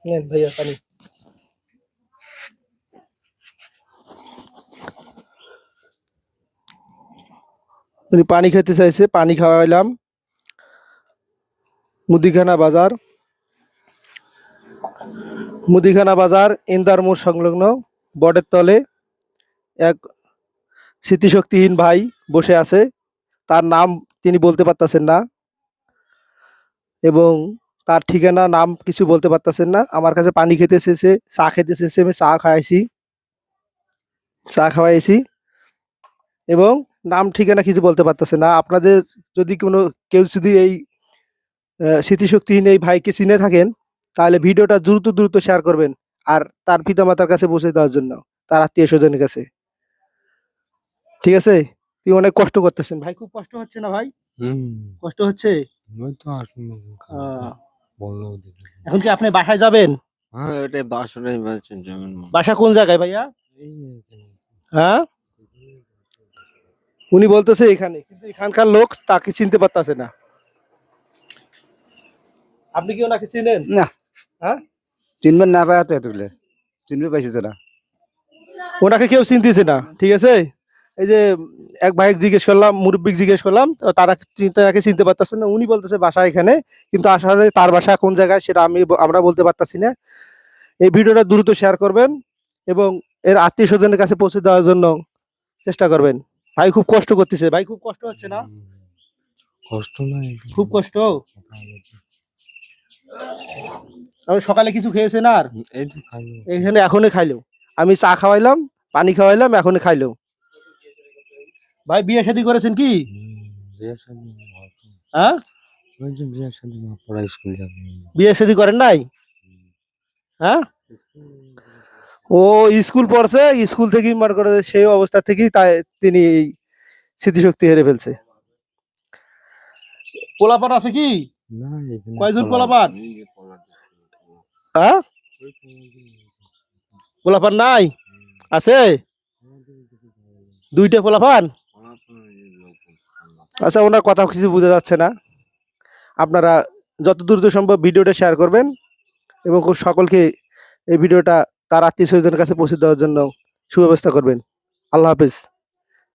নেন ভাইয়া পানি। উনি পানি খেতে চাইছে, পানি খাওয়াইলাম। মুদিখানা বাজার, মুদিখানা বাজার ইন্দার মোড় সংলগ্ন বটের তলে এক স্মৃতিশক্তিহীন ভাই বসে আছে। তার নাম তিনি বলতে পারতেছেন না এবং তার ঠিকানা নাম কিছু বলতে পারতেছেন না। আমার কাছে পানি খেতে এসেছে, চা খেতে এসেছে, আমি চা খাওয়াইছি এবং নাম ঠিকানা কিছু বলতে পারতেছে না। আপনাদের যদি কেউ যদি এই স্মৃতিশক্তিহীন এই ভাইকে চিনে থাকেন, তাহলে ভিডিওটা দ্রুত দ্রুত শেয়ার করবেন আর তার পিতামাতার কাছে পৌঁছে দেওয়ার জন্য, তার আত্মীয় স্বজনের কাছে। ঠিক আছে? তুই অনেক কষ্ট করতেছেন ভাই, খুব কষ্ট হচ্ছে না ভাই? কষ্ট হচ্ছে? এখন কি আপনি বাসায় যাবেন? হ্যাঁ, ওটাই বাসনে বলছেন যেমন বাসা কোন জায়গায় ভাইয়া? হ্যাঁ, উনি বলতেছে এখানে, কিন্তু এখানকার লোক তাকে চিনতে পারতেছে না। আপনি কি ওনাকে চিনেন? না, হ্যাঁ, চিনবেন না পায় তো এতগুলো চিনবে পাইছে তো না। ওনাকে কেউ চিনতেছে না। ঠিক আছে, এই যে এক ভাই জিজ্ঞেস করলাম, মুরব্বিক জিজ্ঞেস করলাম, তো তাকে চিনতে পারতেছে না। উনি বলতেছে বাসা এখানে, কিন্তু আসলে তার বাসা কোন জায়গায় সেটা আমরা বলতে পারতাছি না। এই ভিডিওটা দ্রুত শেয়ার করবেন এবং এর আত্মীয় স্বজনের কাছে পৌঁছে দেওয়ার জন্য চেষ্টা করবেন। ভাই খুব কষ্ট করতেছে, ভাই খুব কষ্ট হচ্ছে না? কষ্ট নাই, খুব কষ্ট। আমি সকালে কিছু খেয়েছেন আর এই তো খাইলো। এখানে এখনই খাইলো। আমি চা খাওয়াইলাম, পানি খাওয়াইলাম, এখনই খাইলো। ভাই বিয়ে শাদী করেছেন কি? বিয়ে শাদী হয়তো। হ্যাঁ, ওই যে বিয়ে শাদী না, পড়া স্কুল যাবে। বিয়ে শাদী করেন নাই? হ্যাঁ, ও স্কুল পড়ছে, স্কুল থেকেই মনে করে সেই অবস্থা থেকেই তাই তিনি এই স্মৃতিশক্তি হেরে ফেলছে। পোলাপান আছে কি? না, এখানে কয়জন পোলা- পোলাপান? এই যে পোলা দেখো। হ্যাঁ, ওই পোলাগুলো। পোলাপান নাই? আছে দুইটা পোলাপান। আচ্ছা, ওনার কথা কিছু বোঝা যাচ্ছে না। আপনারা যত দ্রুত সম্ভব ভিডিওটা শেয়ার করবেন এবং সকলকে এই ভিডিওটা তার আত্মীয় স্বজনের কাছে পৌঁছে দেওয়ার জন্য সুব্যবস্থা করবেন। আল্লাহ হাফেজ।